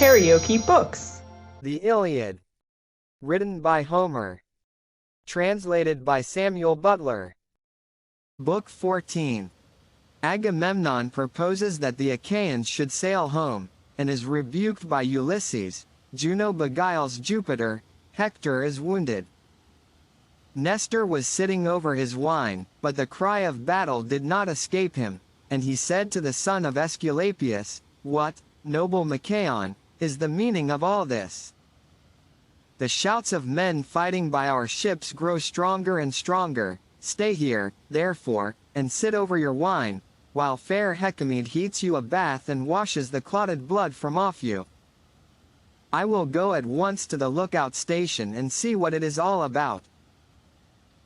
KaraokeBooks. The Iliad. Written by Homer. Translated by Samuel Butler. Book 14. Agamemnon proposes that the Achaeans should sail home, and is rebuked by Ulysses. Juno beguiles Jupiter. Hector is wounded. Nestor was sitting over his wine, but the cry of battle did not escape him, and he said to the son of Aesculapius, "What, noble Machaon, is the meaning of all this? The shouts of men fighting by our ships grow stronger and stronger. Stay here, therefore, and sit over your wine, while fair Hecamede heats you a bath and washes the clotted blood from off you. I will go at once to the lookout station and see what it is all about."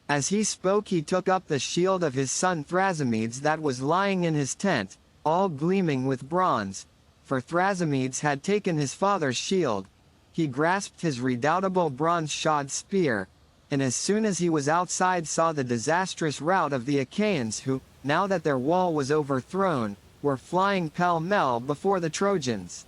As he spoke, he took up the shield of his son Thrasymedes that was lying in his tent, all gleaming with bronze, for Thrasymedes had taken his father's shield. He grasped his redoubtable bronze-shod spear, and as soon as he was outside saw the disastrous rout of the Achaeans who, now that their wall was overthrown, were flying pell-mell before the Trojans.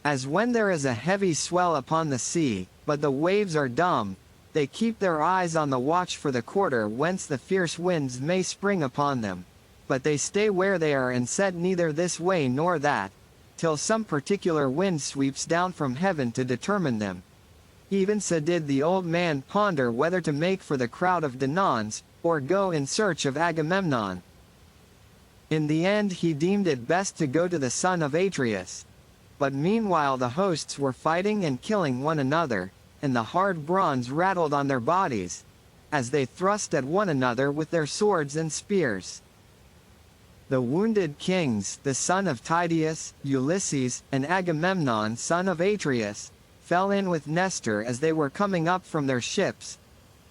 As when there is a heavy swell upon the sea, but the waves are dumb, they keep their eyes on the watch for the quarter whence the fierce winds may spring upon them, but they stay where they are and set neither this way nor that, till some particular wind sweeps down from heaven to determine them. Even so did the old man ponder whether to make for the crowd of Danaans, or go in search of Agamemnon. In the end he deemed it best to go to the son of Atreus. But meanwhile the hosts were fighting and killing one another, and the hard bronze rattled on their bodies, as they thrust at one another with their swords and spears. The wounded kings, the son of Tydeus, Ulysses, and Agamemnon son of Atreus, fell in with Nestor as they were coming up from their ships,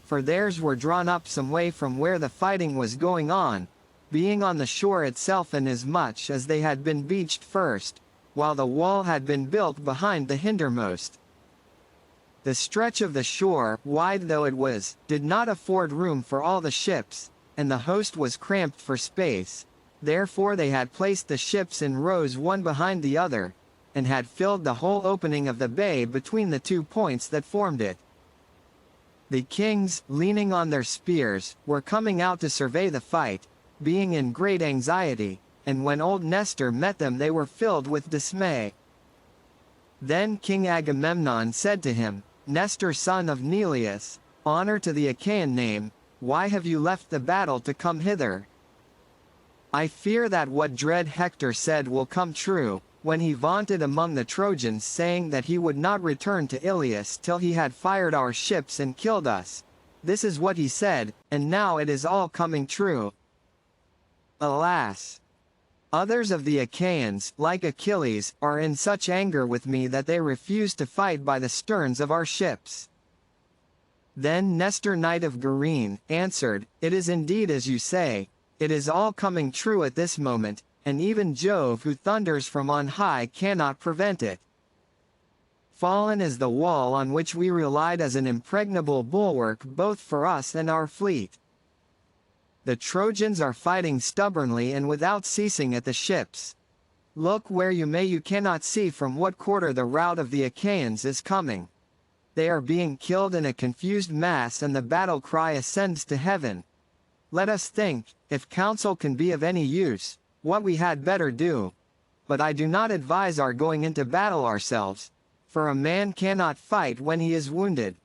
for theirs were drawn up some way from where the fighting was going on, being on the shore itself inasmuch as they had been beached first, while the wall had been built behind the hindermost. The stretch of the shore, wide though it was, did not afford room for all the ships, and the host was cramped for space. Therefore they had placed the ships in rows one behind the other, and had filled the whole opening of the bay between the 2 points that formed it. The kings, leaning on their spears, were coming out to survey the fight, being in great anxiety, and when old Nestor met them they were filled with dismay. Then King Agamemnon said to him, "Nestor son of Neleus, honor to the Achaean name, why have you left the battle to come hither? I fear that what dread Hector said will come true, when he vaunted among the Trojans saying that he would not return to Ilius till he had fired our ships and killed us. This is what he said, and now it is all coming true. Alas! Others of the Achaeans, like Achilles, are in such anger with me that they refuse to fight by the sterns of our ships." Then Nestor knight of Gerene answered, "It is indeed as you say. It is all coming true at this moment, and even Jove who thunders from on high cannot prevent it. Fallen is the wall on which we relied as an impregnable bulwark both for us and our fleet. The Trojans are fighting stubbornly and without ceasing at the ships. Look where you may, you cannot see from what quarter the rout of the Achaeans is coming. They are being killed in a confused mass and the battle cry ascends to heaven. Let us think, if counsel can be of any use, what we had better do. But I do not advise our going into battle ourselves, for a man cannot fight when he is wounded."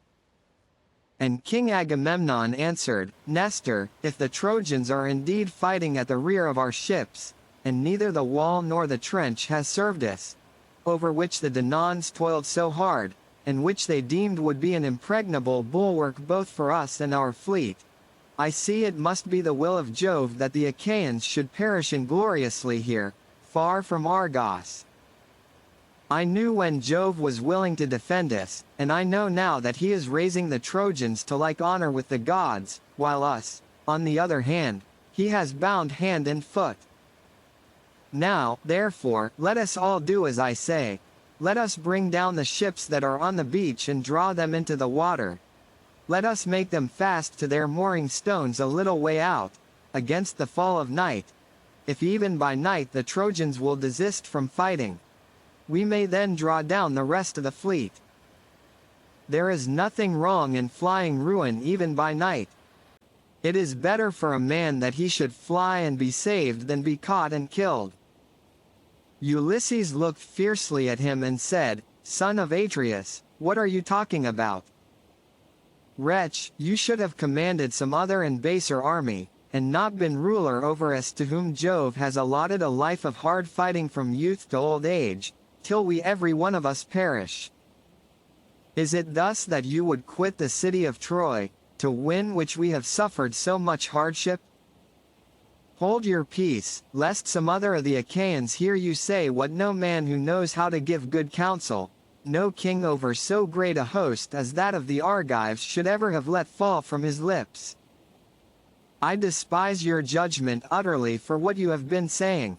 And King Agamemnon answered, "Nestor, if the Trojans are indeed fighting at the rear of our ships, and neither the wall nor the trench has served us, over which the Danaans toiled so hard, and which they deemed would be an impregnable bulwark both for us and our fleet, I see it must be the will of Jove that the Achaeans should perish ingloriously here, far from Argos. I knew when Jove was willing to defend us, and I know now that he is raising the Trojans to like honor with the gods, while us, on the other hand, he has bound hand and foot. Now, therefore, let us all do as I say. Let us bring down the ships that are on the beach and draw them into the water. Let us make them fast to their mooring stones a little way out, against the fall of night, if even by night the Trojans will desist from fighting. We may then draw down the rest of the fleet. There is nothing wrong in flying ruin even by night. It is better for a man that he should fly and be saved than be caught and killed." Ulysses looked fiercely at him and said, "Son of Atreus, what are you talking about? Wretch, you should have commanded some other and baser army, and not been ruler over us to whom Jove has allotted a life of hard fighting from youth to old age, till we every one of us perish. Is it thus that you would quit the city of Troy, to win which we have suffered so much hardship? Hold your peace, lest some other of the Achaeans hear you say what no man who knows how to give good counsel, no king over so great a host as that of the Argives should ever have let fall from his lips. I despise your judgment utterly for what you have been saying.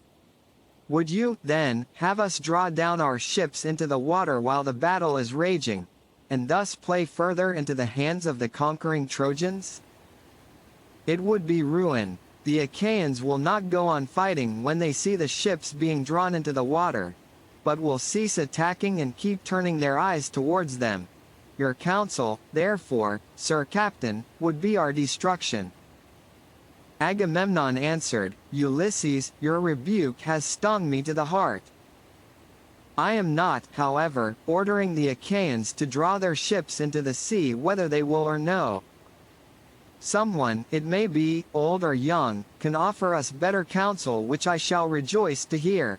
Would you, then, have us draw down our ships into the water while the battle is raging, and thus play further into the hands of the conquering Trojans? It would be ruin. The Achaeans will not go on fighting when they see the ships being drawn into the water, but will cease attacking and keep turning their eyes towards them. Your counsel, therefore, Sir Captain, would be our destruction." Agamemnon answered, "Ulysses, your rebuke has stung me to the heart. I am not, however, ordering the Achaeans to draw their ships into the sea whether they will or no. Someone, it may be, old or young, can offer us better counsel which I shall rejoice to hear."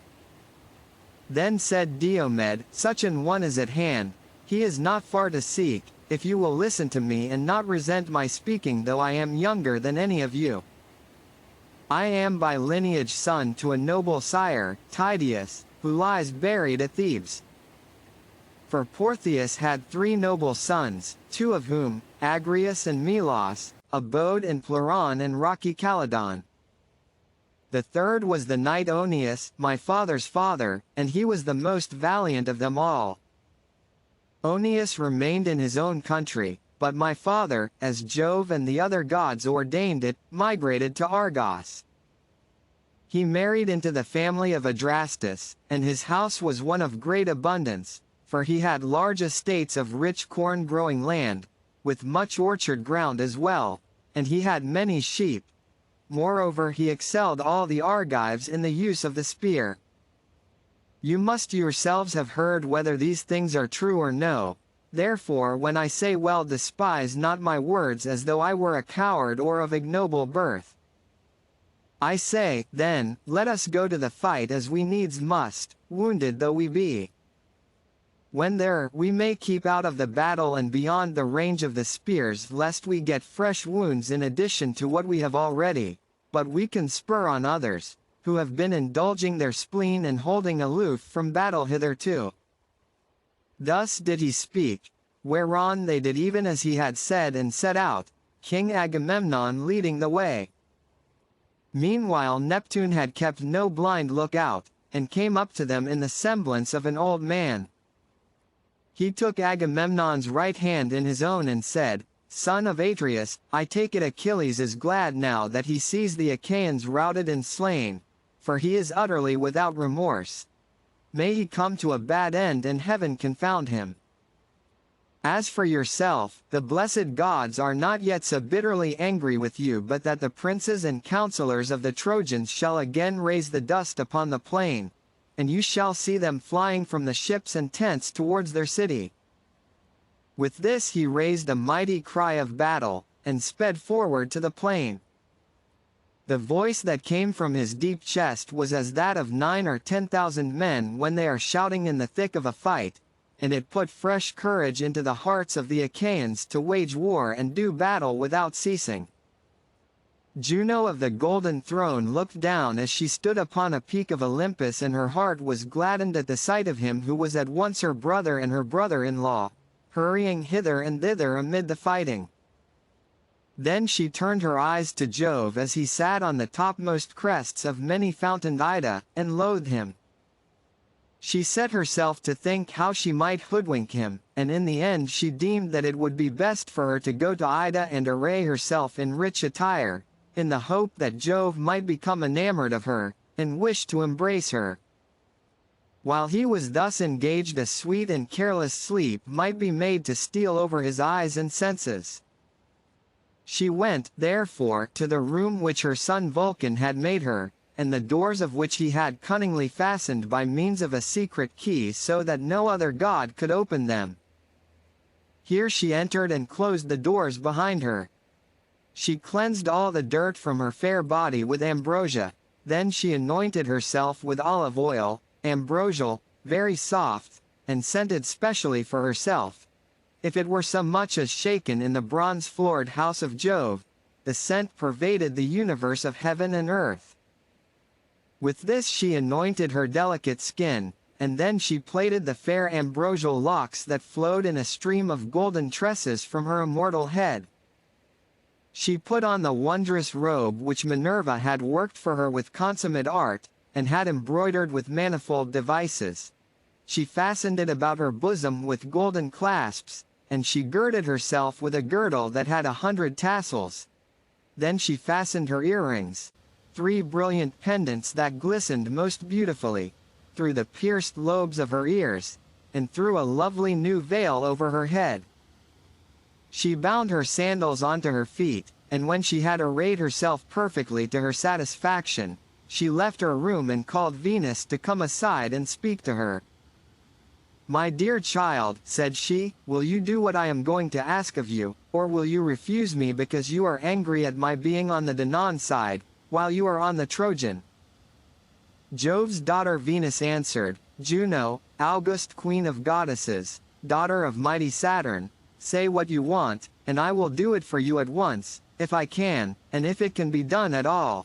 Then said Diomed, "Such an one is at hand, he is not far to seek, if you will listen to me and not resent my speaking though I am younger than any of you. I am by lineage son to a noble sire, Tydeus, who lies buried at Thebes. For Portheus had 3 noble sons, 2 of whom, Agrius and Melos, abode in Pleuron and rocky Calydon. The third was the knight Oeneus, my father's father, and he was the most valiant of them all. Oeneus remained in his own country, but my father, as Jove and the other gods ordained it, migrated to Argos. He married into the family of Adrastus, and his house was one of great abundance, for he had large estates of rich corn-growing land, with much orchard ground as well, and he had many sheep. Moreover, he excelled all the Argives in the use of the spear. You must yourselves have heard whether these things are true or no. Therefore when I say well, despise not my words as though I were a coward or of ignoble birth. I say, then, let us go to the fight as we needs must, wounded though we be. When there, we may keep out of the battle and beyond the range of the spears lest we get fresh wounds in addition to what we have already, but we can spur on others, who have been indulging their spleen and holding aloof from battle hitherto." Thus did he speak, whereon they did even as he had said and set out, King Agamemnon leading the way. Meanwhile Neptune had kept no blind lookout, and came up to them in the semblance of an old man. He took Agamemnon's right hand in his own and said, "Son of Atreus, I take it Achilles is glad now that he sees the Achaeans routed and slain, for he is utterly without remorse. May he come to a bad end and heaven confound him. As for yourself, the blessed gods are not yet so bitterly angry with you but that the princes and counselors of the Trojans shall again raise the dust upon the plain, and you shall see them flying from the ships and tents towards their city." With this he raised a mighty cry of battle, and sped forward to the plain. The voice that came from his deep chest was as that of 9 or 10,000 men when they are shouting in the thick of a fight, and it put fresh courage into the hearts of the Achaeans to wage war and do battle without ceasing. Juno of the golden throne looked down as she stood upon a peak of Olympus, and her heart was gladdened at the sight of him who was at once her brother and her brother-in-law, hurrying hither and thither amid the fighting. Then she turned her eyes to Jove as he sat on the topmost crests of many-fountained Ida, and loathed him. She set herself to think how she might hoodwink him, and in the end she deemed that it would be best for her to go to Ida and array herself in rich attire, in the hope that Jove might become enamored of her, and wish to embrace her. While he was thus engaged, a sweet and careless sleep might be made to steal over his eyes and senses. She went, therefore, to the room which her son Vulcan had made her, and the doors of which he had cunningly fastened by means of a secret key so that no other god could open them. Here she entered and closed the doors behind her. She cleansed all the dirt from her fair body with ambrosia, then she anointed herself with olive oil, ambrosial, very soft, and scented specially for herself. If it were so much as shaken in the bronze-floored house of Jove, the scent pervaded the universe of heaven and earth. With this she anointed her delicate skin, and then she plaited the fair ambrosial locks that flowed in a stream of golden tresses from her immortal head. She put on the wondrous robe which Minerva had worked for her with consummate art, and had embroidered with manifold devices. She fastened it about her bosom with golden clasps, and she girded herself with a girdle that had 100 tassels. Then she fastened her earrings, 3 brilliant pendants that glistened most beautifully, through the pierced lobes of her ears, and threw a lovely new veil over her head. She bound her sandals onto her feet, and when she had arrayed herself perfectly to her satisfaction, she left her room and called Venus to come aside and speak to her. "My dear child," said she, "will you do what I am going to ask of you, or will you refuse me because you are angry at my being on the Danaan side, while you are on the Trojan?" Jove's daughter Venus answered, "Juno, august queen of goddesses, daughter of mighty Saturn, say what you want, and I will do it for you at once, if I can, and if it can be done at all."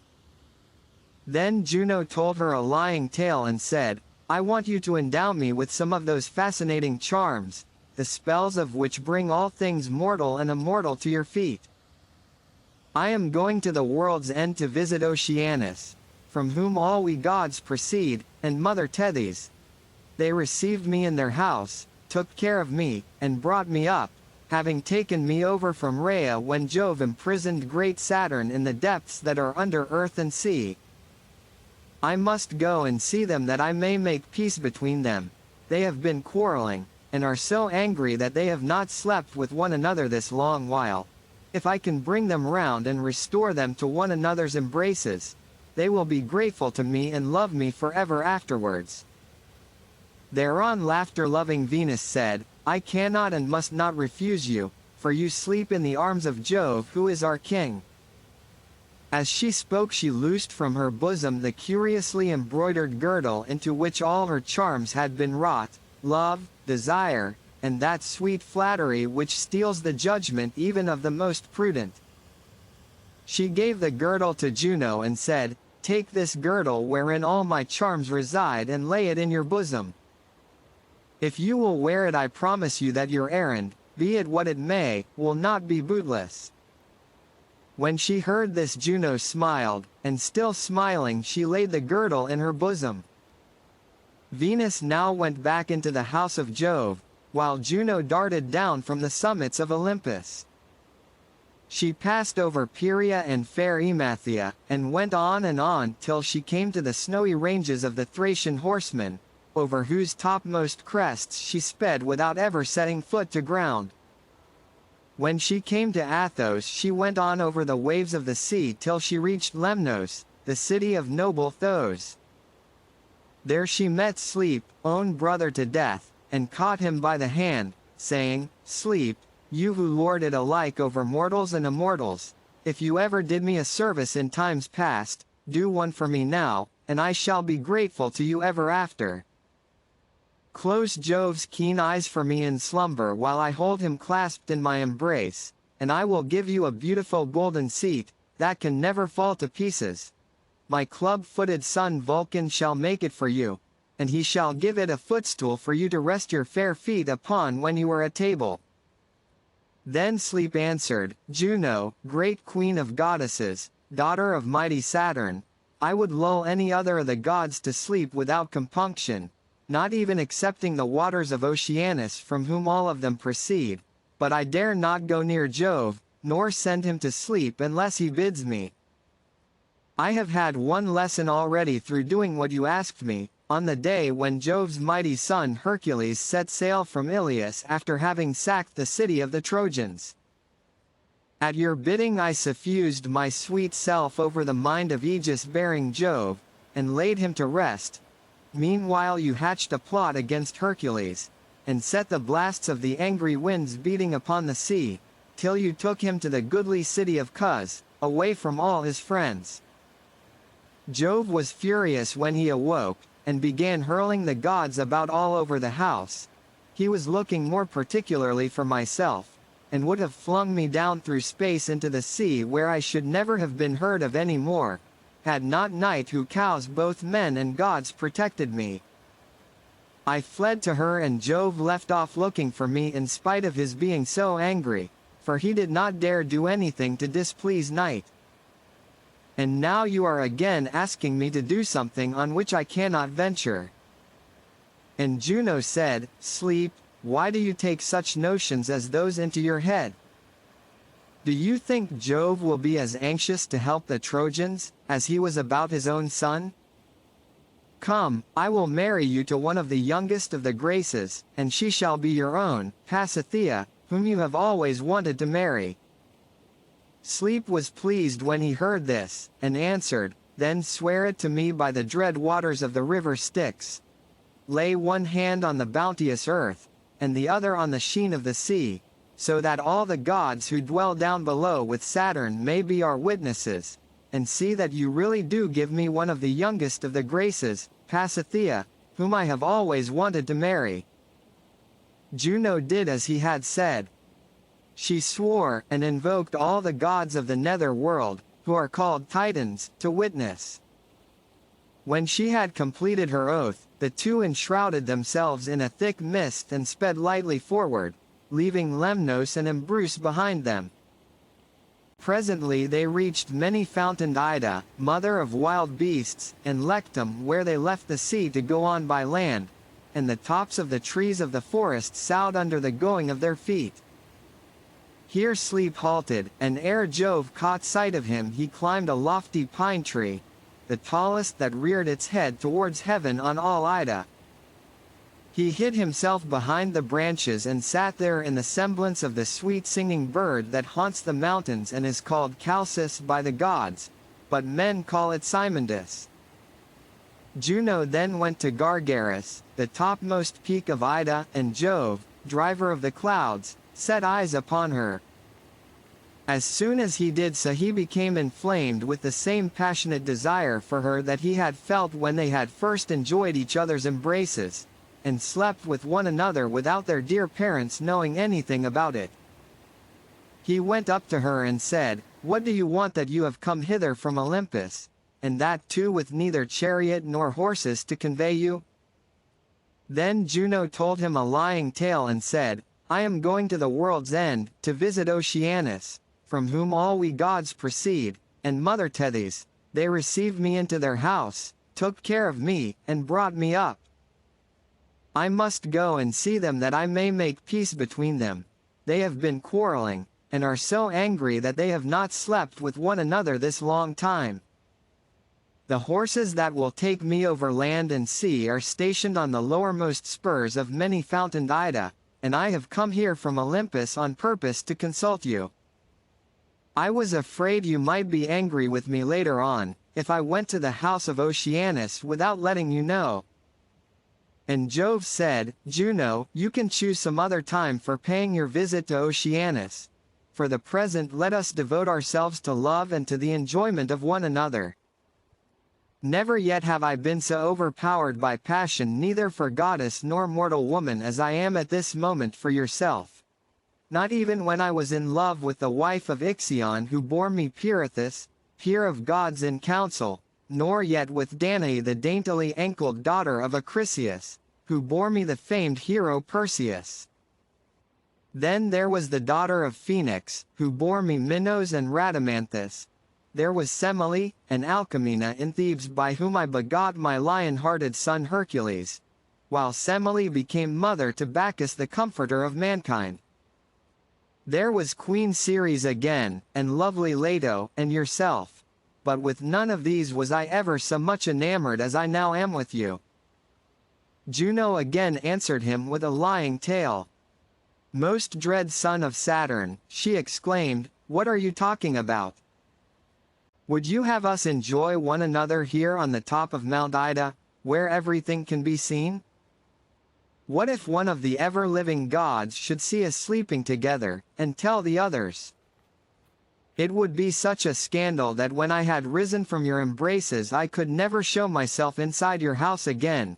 Then Juno told her a lying tale and said, "I want you to endow me with some of those fascinating charms, the spells of which bring all things mortal and immortal to your feet. I am going to the world's end to visit Oceanus, from whom all we gods proceed, and Mother Tethys. They received me in their house, took care of me, and brought me up, having taken me over from Rhea when Jove imprisoned great Saturn in the depths that are under earth and sea. I must go and see them that I may make peace between them. They have been quarreling, and are so angry that they have not slept with one another this long while. If I can bring them round and restore them to one another's embraces, they will be grateful to me and love me forever afterwards." Thereon laughter-loving Venus said, "I cannot and must not refuse you, for you sleep in the arms of Jove, who is our king." As she spoke she loosed from her bosom the curiously embroidered girdle into which all her charms had been wrought, love, desire, and that sweet flattery which steals the judgment even of the most prudent. She gave the girdle to Juno and said, "Take this girdle wherein all my charms reside and lay it in your bosom. If you will wear it I promise you that your errand, be it what it may, will not be bootless." When she heard this Juno smiled, and still smiling she laid the girdle in her bosom. Venus now went back into the house of Jove, while Juno darted down from the summits of Olympus. She passed over Pieria and fair Emathia, and went on till she came to the snowy ranges of the Thracian horsemen, over whose topmost crests she sped without ever setting foot to ground. When she came to Athos she went on over the waves of the sea till she reached Lemnos, the city of noble Thos. There she met Sleep, own brother to Death, and caught him by the hand, saying, "Sleep, you who lord it alike over mortals and immortals, if you ever did me a service in times past, do one for me now, and I shall be grateful to you ever after. Close Jove's keen eyes for me in slumber while I hold him clasped in my embrace, and I will give you a beautiful golden seat, that can never fall to pieces. My club-footed son Vulcan shall make it for you, and he shall give it a footstool for you to rest your fair feet upon when you are at table." Then Sleep answered, "Juno, great queen of goddesses, daughter of mighty Saturn, I would lull any other of the gods to sleep without compunction, not even excepting the waters of Oceanus from whom all of them proceed, but I dare not go near Jove, nor send him to sleep unless he bids me. I have had one lesson already through doing what you asked me, on the day when Jove's mighty son Hercules set sail from Iliad after having sacked the city of the Trojans. At your bidding I suffused my sweet self over the mind of Aegis-bearing Jove, and laid him to rest. Meanwhile you hatched a plot against Hercules, and set the blasts of the angry winds beating upon the sea, till you took him to the goodly city of Cos, away from all his friends. Jove was furious when he awoke, and began hurling the gods about all over the house. He was looking more particularly for myself, and would have flung me down through space into the sea where I should never have been heard of any more, had not Night who cows both men and gods protected me. I fled to her and Jove left off looking for me in spite of his being so angry, for he did not dare do anything to displease Night. And now you are again asking me to do something on which I cannot venture. And Juno said, Sleep, why do you take such notions as those into your head? Do you think Jove will be as anxious to help the Trojans, as he was about his own son? Come, I will marry you to one of the youngest of the Graces, and she shall be your own, Pasithea, whom you have always wanted to marry. Sleep was pleased when he heard this, and answered, Then swear it to me by the dread waters of the river Styx. Lay one hand on the bounteous earth, and the other on the sheen of the sea, so that all the gods who dwell down below with Saturn may be our witnesses, and see that you really do give me one of the youngest of the Graces, Pasithea, whom I have always wanted to marry. Juno did as he had said. She swore, and invoked all the gods of the nether world, who are called Titans, to witness. When she had completed her oath, the two enshrouded themselves in a thick mist and sped lightly forward, leaving Lemnos and Embrus behind them. Presently they reached many-fountained Ida, mother of wild beasts, and Lectum, where they left the sea to go on by land, and the tops of the trees of the forest soughed under the going of their feet. Here Sleep halted, and ere Jove caught sight of him he climbed a lofty pine tree, the tallest that reared its head towards heaven on all Ida. He hid himself behind the branches and sat there in the semblance of the sweet-singing bird that haunts the mountains and is called Chalcis by the gods, but men call it Simondus. Juno then went to Gargarus, the topmost peak of Ida, and Jove, driver of the clouds, set eyes upon her. As soon as he did so he became inflamed with the same passionate desire for her that he had felt when they had first enjoyed each other's embraces, and slept with one another without their dear parents knowing anything about it. He went up to her and said, What do you want that you have come hither from Olympus, and that too with neither chariot nor horses to convey you? Then Juno told him a lying tale and said, I am going to the world's end, to visit Oceanus, from whom all we gods proceed, and Mother Tethys. They received me into their house, took care of me, and brought me up. I must go and see them that I may make peace between them. They have been quarreling, and are so angry that they have not slept with one another this long time. The horses that will take me over land and sea are stationed on the lowermost spurs of many-fountained Ida, and I have come here from Olympus on purpose to consult you. I was afraid you might be angry with me later on, if I went to the house of Oceanus without letting you know. And Jove said, Juno, you can choose some other time for paying your visit to Oceanus. For the present let us devote ourselves to love and to the enjoyment of one another. Never yet have I been so overpowered by passion neither for goddess nor mortal woman as I am at this moment for yourself. Not even when I was in love with the wife of Ixion who bore me Pirithous, peer of gods in council, nor yet with Danae the daintily ankled daughter of Acrisius, who bore me the famed hero Perseus. Then there was the daughter of Phoenix, who bore me Minos and Rhadamanthus. There was Semele, and Alcmena in Thebes by whom I begot my lion-hearted son Hercules, while Semele became mother to Bacchus the comforter of mankind. There was Queen Ceres again, and lovely Leto, and yourself. But with none of these was I ever so much enamored as I now am with you. Juno again answered him with a lying tale. "Most dread son of Saturn," she exclaimed, "what are you talking about? Would you have us enjoy one another here on the top of Mount Ida, where everything can be seen? What if one of the ever-living gods should see us sleeping together, and tell the others? It would be such a scandal that when I had risen from your embraces I could never show myself inside your house again.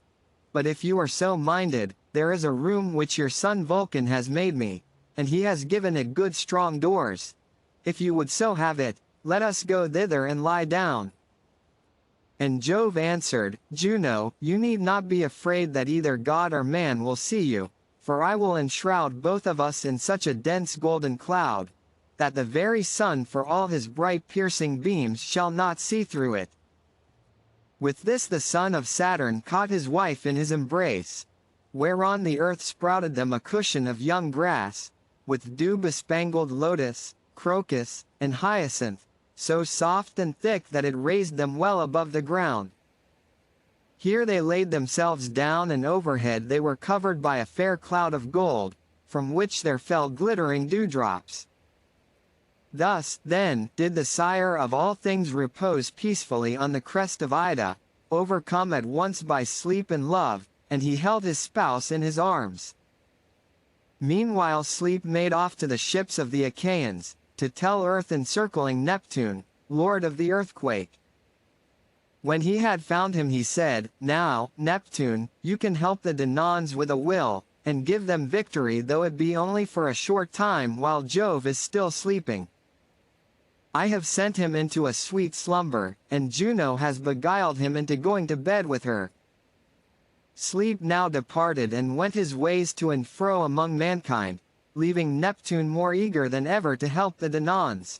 But if you are so minded, there is a room which your son Vulcan has made me, and he has given it good strong doors. If you would so have it, let us go thither and lie down." And Jove answered, "Juno, you need not be afraid that either god or man will see you, for I will enshroud both of us in such a dense golden cloud, that the very sun for all his bright piercing beams shall not see through it." With this the son of Saturn caught his wife in his embrace, whereon the earth sprouted them a cushion of young grass, with dew-bespangled lotus, crocus, and hyacinth, so soft and thick that it raised them well above the ground. Here they laid themselves down, and overhead they were covered by a fair cloud of gold, from which there fell glittering dewdrops. Thus, then, did the sire of all things repose peacefully on the crest of Ida, overcome at once by sleep and love, and he held his spouse in his arms. Meanwhile sleep made off to the ships of the Achaeans, to tell earth encircling Neptune, lord of the earthquake. When he had found him he said, "Now, Neptune, you can help the Danaans with a will, and give them victory though it be only for a short time while Jove is still sleeping. I have sent him into a sweet slumber, and Juno has beguiled him into going to bed with her." Sleep now departed and went his ways to and fro among mankind, leaving Neptune more eager than ever to help the Danaans.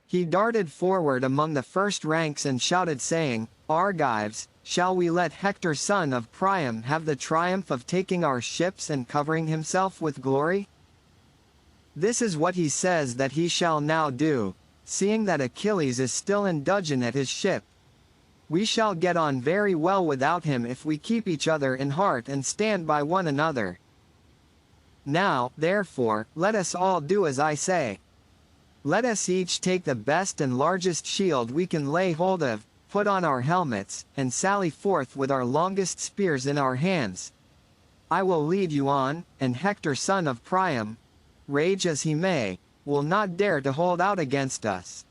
He darted forward among the first ranks and shouted saying, "Argives, shall we let Hector son of Priam have the triumph of taking our ships and covering himself with glory? This is what he says that he shall now do, seeing that Achilles is still in dudgeon at his ship. We shall get on very well without him if we keep each other in heart and stand by one another. Now, therefore, let us all do as I say. Let us each take the best and largest shield we can lay hold of, put on our helmets, and sally forth with our longest spears in our hands. I will lead you on, and Hector son of Priam, rage as he may, will not dare to hold out against us.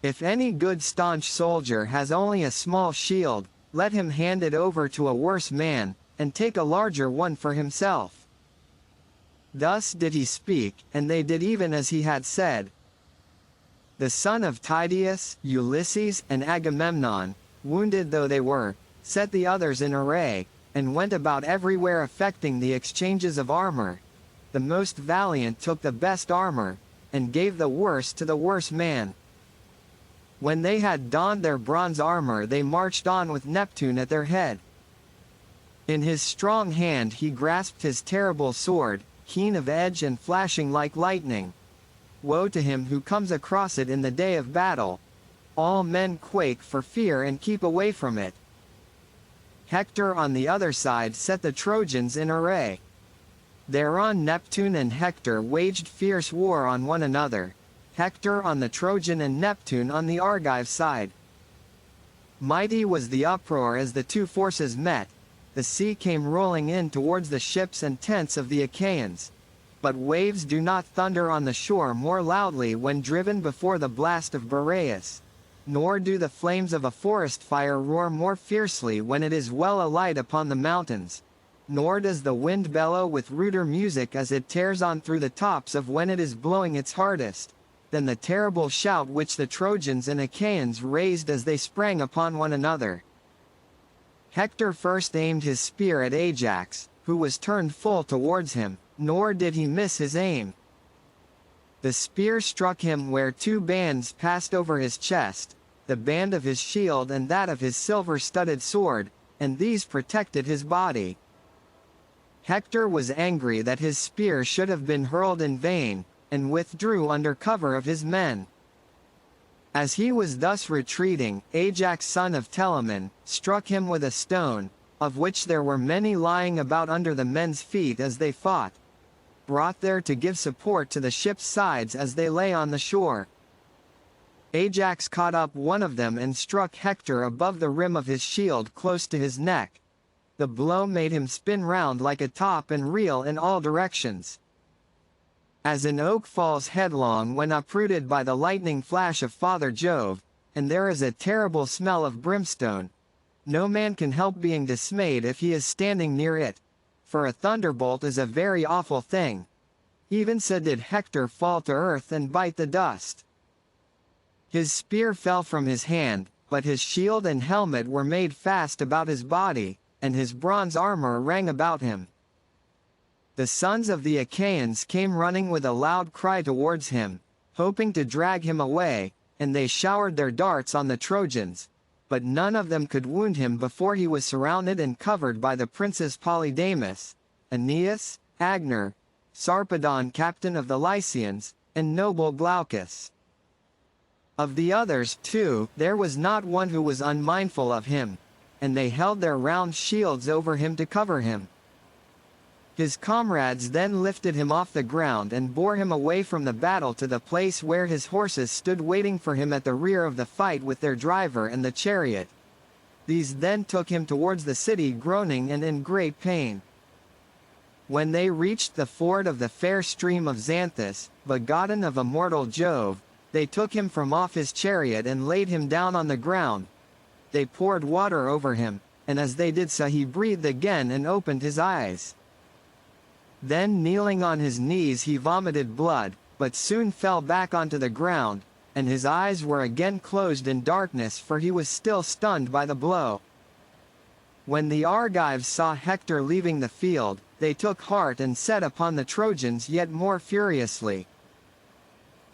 If any good staunch soldier has only a small shield, let him hand it over to a worse man, and take a larger one for himself." Thus did he speak, and they did even as he had said. The son of Tydeus, Ulysses, and Agamemnon, wounded though they were, set the others in array, and went about everywhere effecting the exchanges of armor. The most valiant took the best armor, and gave the worse to the worse man. When they had donned their bronze armor they marched on with Neptune at their head. In his strong hand he grasped his terrible sword, keen of edge and flashing like lightning. Woe to him who comes across it in the day of battle. All men quake for fear and keep away from it. Hector on the other side set the Trojans in array. Thereon Neptune and Hector waged fierce war on one another, Hector on the Trojan and Neptune on the Argive side. Mighty was the uproar as the two forces met. The sea came rolling in towards the ships and tents of the Achaeans. But waves do not thunder on the shore more loudly when driven before the blast of Boreas, nor do the flames of a forest fire roar more fiercely when it is well alight upon the mountains, nor does the wind bellow with ruder music as it tears on through the tops of when it is blowing its hardest, than the terrible shout which the Trojans and Achaeans raised as they sprang upon one another. Hector first aimed his spear at Ajax, who was turned full towards him, nor did he miss his aim. The spear struck him where two bands passed over his chest, the band of his shield and that of his silver-studded sword, and these protected his body. Hector was angry that his spear should have been hurled in vain, and withdrew under cover of his men. As he was thus retreating, Ajax son of Telamon struck him with a stone, of which there were many lying about under the men's feet as they fought, brought there to give support to the ship's sides as they lay on the shore. Ajax caught up one of them and struck Hector above the rim of his shield close to his neck. The blow made him spin round like a top and reel in all directions. As an oak falls headlong when uprooted by the lightning flash of Father Jove, and there is a terrible smell of brimstone, no man can help being dismayed if he is standing near it, for a thunderbolt is a very awful thing. Even so did Hector fall to earth and bite the dust. His spear fell from his hand, but his shield and helmet were made fast about his body, and his bronze armor rang about him. The sons of the Achaeans came running with a loud cry towards him, hoping to drag him away, and they showered their darts on the Trojans, but none of them could wound him before he was surrounded and covered by the princes Polydamas, Aeneas, Agner, Sarpedon captain of the Lycians, and noble Glaucus. Of the others, too, there was not one who was unmindful of him, and they held their round shields over him to cover him. His comrades then lifted him off the ground and bore him away from the battle to the place where his horses stood waiting for him at the rear of the fight with their driver and the chariot. These then took him towards the city groaning and in great pain. When they reached the ford of the fair stream of Xanthus, begotten of immortal Jove, they took him from off his chariot and laid him down on the ground. They poured water over him, and as they did so he breathed again and opened his eyes. Then kneeling on his knees he vomited blood, but soon fell back onto the ground, and his eyes were again closed in darkness for he was still stunned by the blow. When the Argives saw Hector leaving the field, they took heart and set upon the Trojans yet more furiously.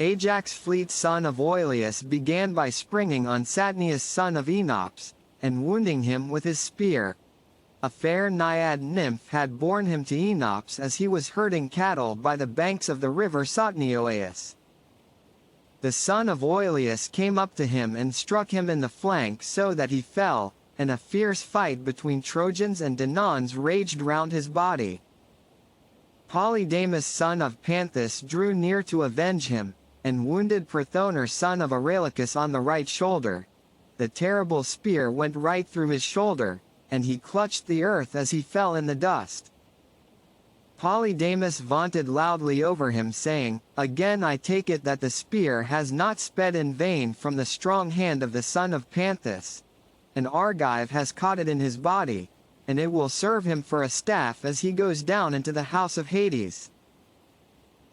Ajax fleet son of Oileus began by springing on Satnius son of Enops, and wounding him with his spear. A fair naiad nymph had borne him to Enops as he was herding cattle by the banks of the river Sotnioeus. The son of Oileus came up to him and struck him in the flank so that he fell, and a fierce fight between Trojans and Danaans raged round his body. Polydamas son of Panthus drew near to avenge him, and wounded Prothoner son of Areilycus on the right shoulder. The terrible spear went right through his shoulder, and he clutched the earth as he fell in the dust. Polydamas vaunted loudly over him saying, "Again I take it that the spear has not sped in vain from the strong hand of the son of Panthus. An Argive has caught it in his body, and it will serve him for a staff as he goes down into the house of Hades."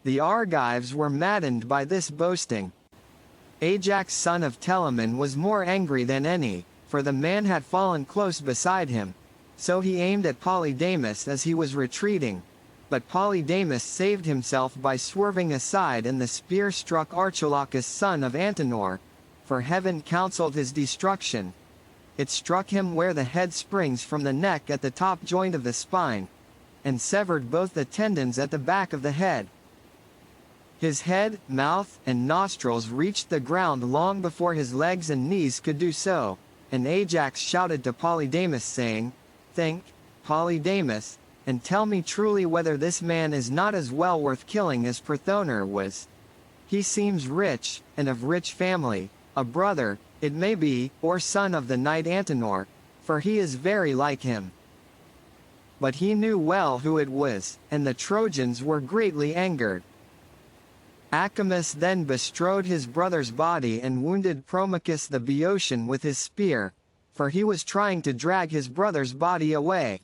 The Argives were maddened by this boasting. Ajax son of Telamon was more angry than any, for the man had fallen close beside him, so he aimed at Polydamas as he was retreating, but Polydamas saved himself by swerving aside and the spear struck Archilochus son of Antenor, for heaven counseled his destruction. It struck him where the head springs from the neck at the top joint of the spine, and severed both the tendons at the back of the head. His head, mouth, and nostrils reached the ground long before his legs and knees could do so, and Ajax shouted to Polydamas saying, "Think, Polydamas, and tell me truly whether this man is not as well worth killing as Prothoner was. He seems rich, and of rich family, a brother, it may be, or son of the knight Antenor, for he is very like him." But he knew well who it was, and the Trojans were greatly angered. Acamas then bestrode his brother's body and wounded Promachus the Boeotian with his spear, for he was trying to drag his brother's body away.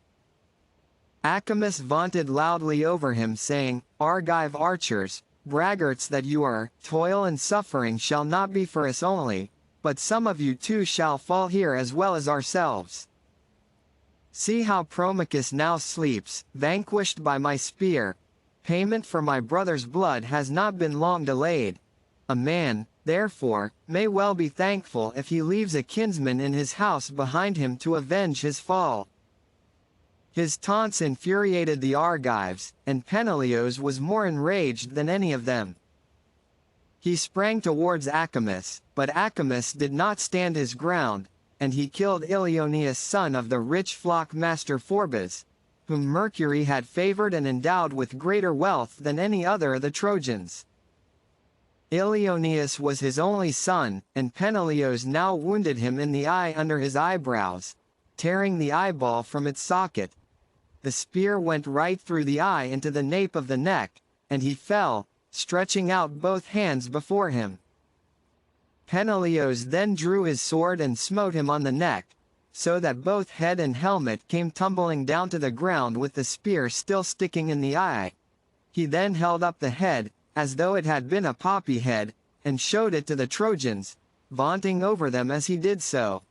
Acamas vaunted loudly over him saying, "Argive archers, braggarts that you are, toil and suffering shall not be for us only, but some of you too shall fall here as well as ourselves. See how Promachus now sleeps, vanquished by my spear. Payment for my brother's blood has not been long delayed. A man, therefore, may well be thankful if he leaves a kinsman in his house behind him to avenge his fall." His taunts infuriated the Argives, and Peneleos was more enraged than any of them. He sprang towards Acamas, but Acamas did not stand his ground, and he killed Ilioneus son of the rich flock master Phorbas, whom Mercury had favored and endowed with greater wealth than any other of the Trojans. Ilioneus was his only son, and Peneleos now wounded him in the eye under his eyebrows, tearing the eyeball from its socket. The spear went right through the eye into the nape of the neck, and he fell, stretching out both hands before him. Peneleos then drew his sword and smote him on the neck, so that both head and helmet came tumbling down to the ground with the spear still sticking in the eye. He then held up the head, as though it had been a poppy head, and showed it to the Trojans, vaunting over them as he did so.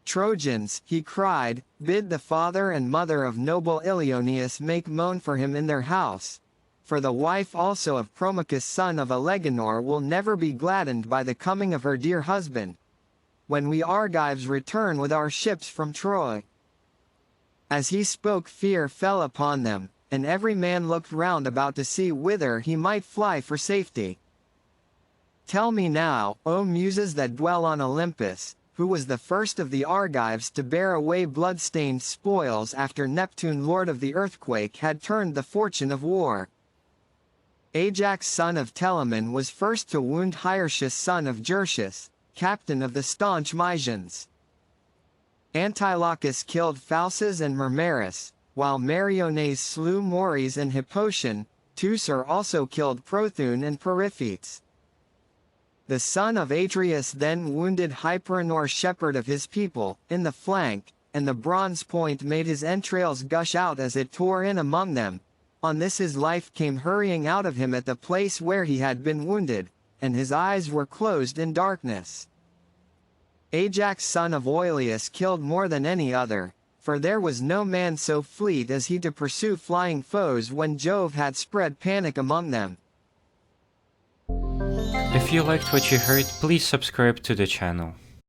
"Trojans," he cried, "bid the father and mother of noble Ilioneus make moan for him in their house, for the wife also of Promachus son of Eleganor will never be gladdened by the coming of her dear husband, when we Argives return with our ships from Troy." As he spoke, fear fell upon them, and every man looked round about to see whither he might fly for safety. "Tell me now, O Muses that dwell on Olympus, who was the first of the Argives to bear away blood-stained spoils after Neptune lord of the earthquake had turned the fortune of war?" Ajax son of Telamon was first to wound Hyrtius son of Jersius, captain of the staunch Mysians. Antilochus killed Phausus and Mermerus, while Meriones slew Mores and Hippotion. Teucer also killed Prothune and Periphetes. The son of Atreus then wounded Hyperenor shepherd of his people, in the flank, and the bronze point made his entrails gush out as it tore in among them. On this his life came hurrying out of him at the place where he had been wounded, and his eyes were closed in darkness. Ajax son of Oileus killed more than any other, for there was no man so fleet as he to pursue flying foes when Jove had spread panic among them. If you liked what you heard, please subscribe to the channel.